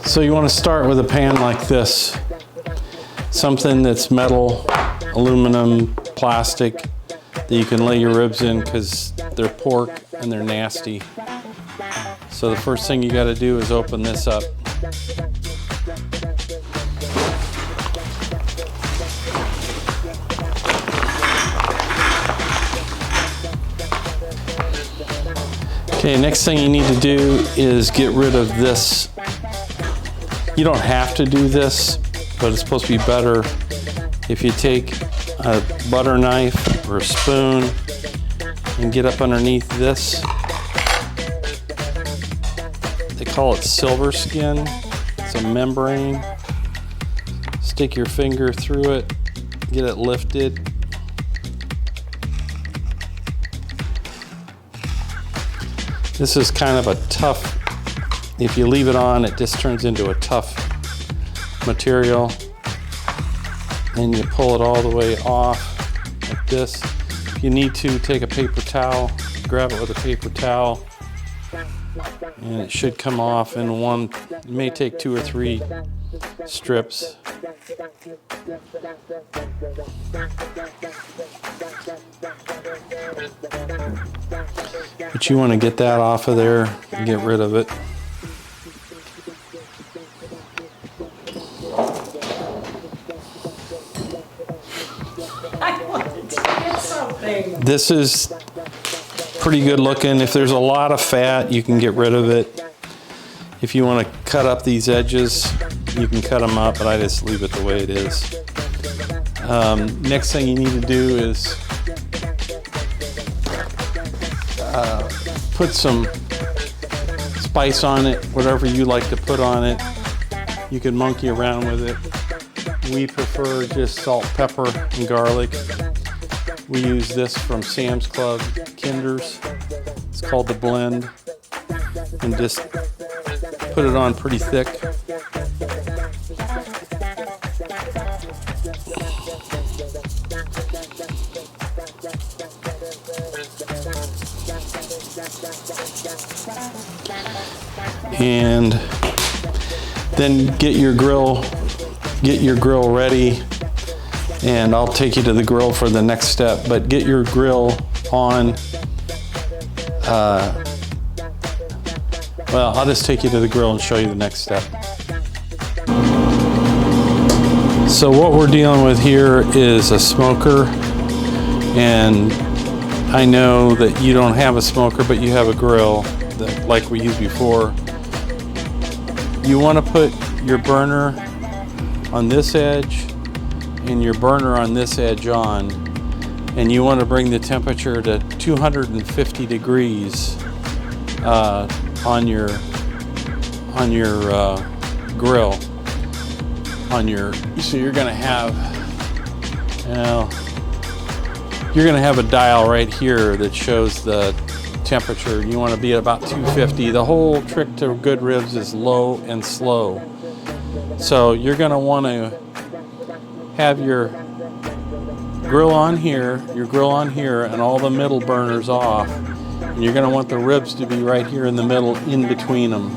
So you want to start with a pan like this. Something that's metal, aluminum, plastic that you can lay your ribs in because they're pork and they're nasty. So the first thing you got to do is open this up. Okay, next thing you need to do is get rid of this. You don't have to do this, but it's supposed to be better if you take a butter knife or a spoon and get up underneath this. They call it silver skin. It's a membrane. Stick your finger through it, get it lifted. This is kind of a tough, if you leave it on, it just turns into a tough material. And you pull it all the way off like this. If you need to, take a paper towel, grab it with a paper towel, and it should come off in one. It may take 2 or 3 strips. But you want to get that off of there and get rid of it. I wanted to get something. This is pretty good looking. If there's a lot of fat, you can get rid of it. If you want to cut up these edges, you can cut them up, but I just leave it the way it is. Next thing you need to do is put some spice on it, whatever you like to put on it. You can monkey around with it. We prefer just salt, pepper, and garlic. We use this from Sam's Club, Kinder's. It's called the blend. And just put it on pretty thick. And then get your grill ready, and I'll take you to the grill for the next step. But get your grill on. Well, I'll just take you to the grill and show you the next step. So what we're dealing with here is a smoker, and I know that you don't have a smoker, but you have a grill that, like we used before. You want to put your burner on this edge and your burner on this edge on, and you want to bring the temperature to 250 degrees on your grill. So you're going to have, you're going to have a dial right here that shows the temperature. You want to be at about 250. The whole trick to good ribs is low and slow. So you're going to want to have your grill on here, and all the middle burners off. And you're going to want the ribs to be right here in the middle, in between them.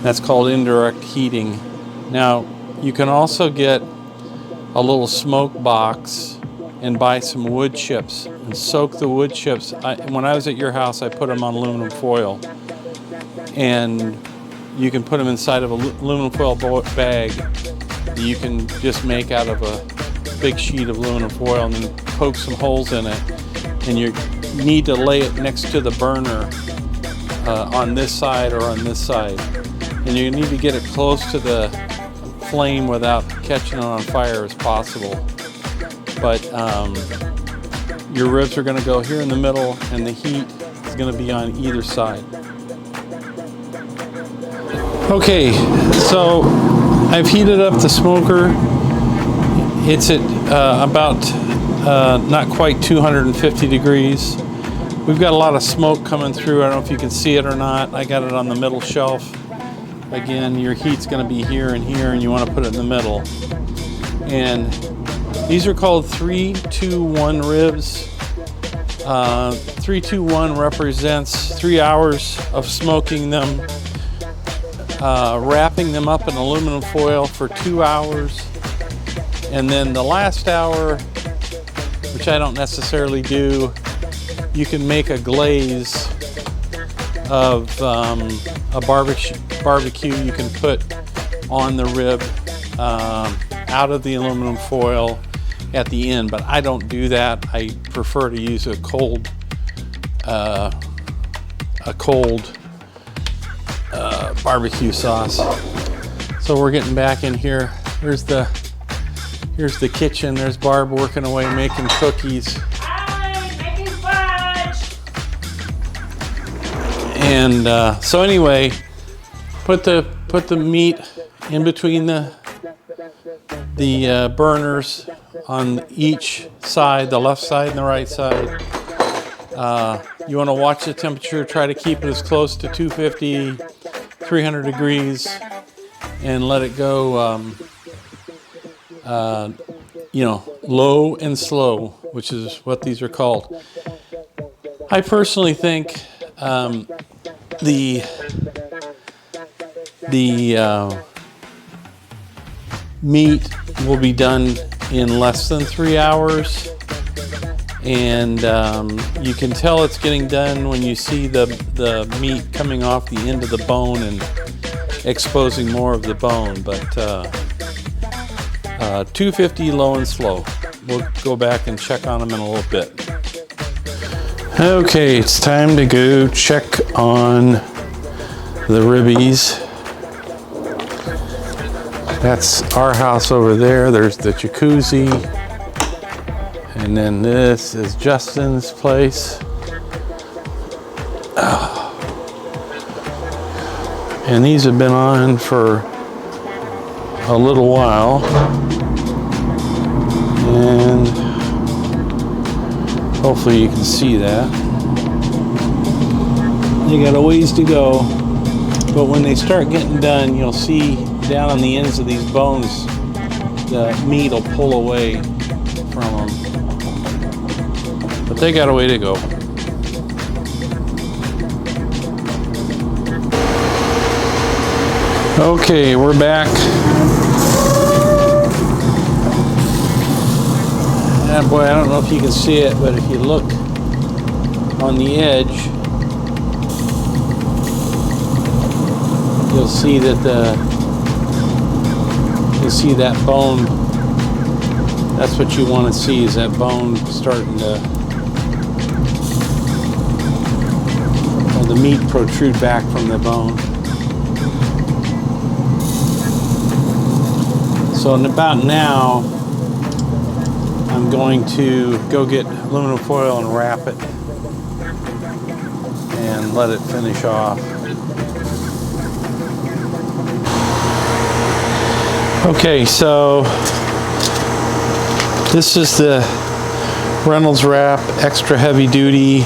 That's called indirect heating. Now, you can also get a little smoke box and buy some wood chips and soak the wood chips. When I was at your house, I put them on aluminum foil, and you can put them inside of a aluminum foil bag that you can just make out of a big sheet of aluminum foil, and then poke some holes in it. And you need to lay it next to the burner on this side or on this side, and you need to get it close to the flame without catching it on fire as possible. But your ribs are going to go here in the middle, and the heat is going to be on either side. Okay, so I've heated up the smoker. It's at about not quite 250 degrees. We've got a lot of smoke coming through. I don't know if you can see it or not. I got it on the middle shelf. Again, your heat's going to be here, and you want to put it in the middle. And these are called 3-2-1 ribs. 3-2-1 represents 3 hours of smoking them wrapping them up in aluminum foil for 2 hours. And then the last hour, which I don't necessarily do, you can make a glaze of a barbecue you can put on the rib out of the aluminum foil at the end, but I don't do that. I prefer to use a cold barbecue sauce. So we're getting back in here. Here's the kitchen. There's Barb working away making cookies. I'm making fudge. And so anyway, put the meat in between the burners on each side, the left side and the right side. You want to watch the temperature, try to keep it as close to 250, 300 degrees, and let it go, low and slow, which is what these are called. I personally think the meat will be done in less than 3 hours, and you can tell it's getting done when you see the meat coming off the end of the bone and exposing more of the bone. But 250 low and slow. We'll go back and check on them in a little bit. Okay, it's time to go check on the ribbies. That's our house over there. There's the jacuzzi. And then this is Justin's place. And these have been on for a little while. And hopefully you can see that. They got a ways to go. But when they start getting done, you'll see down on the ends of these bones, the meat will pull away from them. But they got a way to go. Okay, we're back. And boy, I don't know if you can see it, but if you look on the edge, you'll see that that bone. That's what you want to see, is that bone starting to, the meat protrude back from the bone. So about now, I'm going to go get aluminum foil and wrap it and let it finish off. Okay, so this is the Reynolds wrap, extra heavy duty,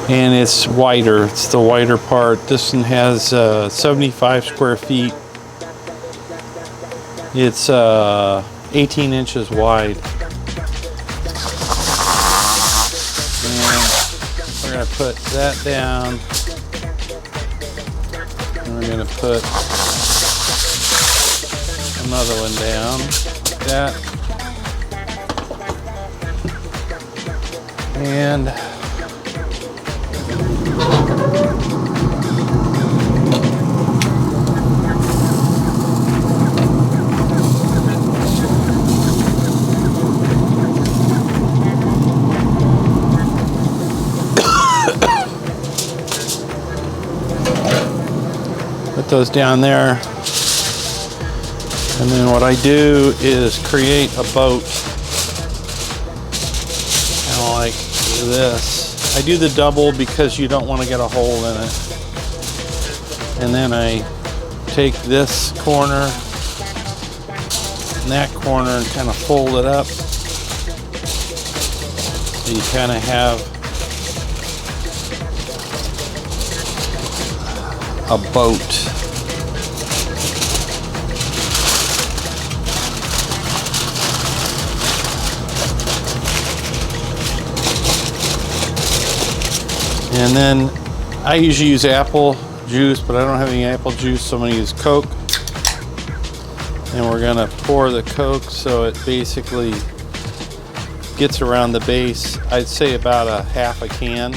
and it's wider. It's the wider part. This one has 75 square feet. It's 18 inches wide. And we're going to put that down. And we're going to put another one down. Like that. And put those down there. And then what I do is create a boat, kind of like this. I do the double because you don't want to get a hole in it. And then I take this corner and that corner and kind of fold it up. So you kind of have a boat. And then I usually use apple juice, but I don't have any apple juice, so I'm gonna use Coke. And we're gonna pour the Coke so it basically gets around the base. I'd say about a half a can.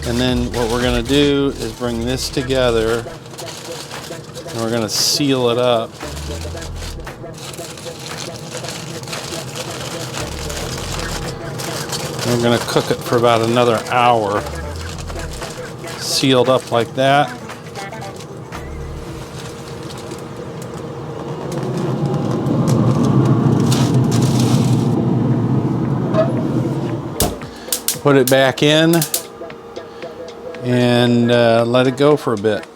And then what we're gonna do is bring this together and we're gonna seal it up. And we're gonna cook it for about another hour. Sealed up like that. Put it back in and let it go for a bit.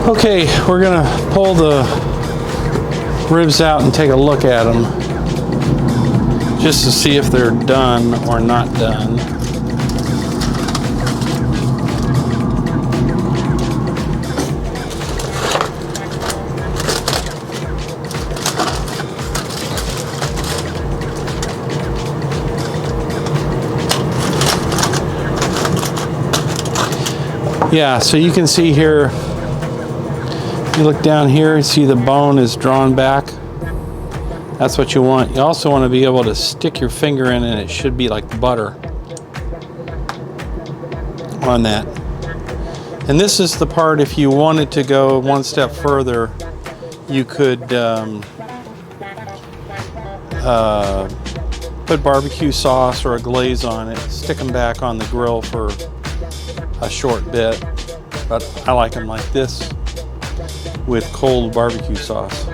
Okay, we're gonna pull the ribs out and take a look at them just to see if they're done or not done. Yeah, so you can see here, you look down here, see the bone is drawn back. That's what you want. You also want to be able to stick your finger in and it should be like butter on that. And this is the part, if you wanted to go one step further, you could put barbecue sauce or a glaze on it, stick them back on the grill for a short bit, but I like them like this with cold barbecue sauce.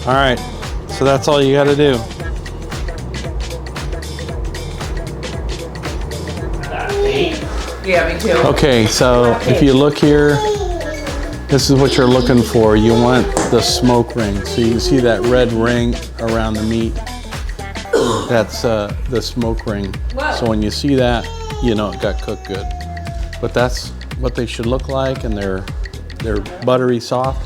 All right, so that's all you got to do. Yeah, me too. Okay, so if you look here, this is what you're looking for. You want the smoke ring. So you can see that red ring around the meat. That's the smoke ring. So when you see that, you know it got cooked good. But that's what they should look like, and they're buttery soft.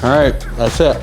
All right, that's it.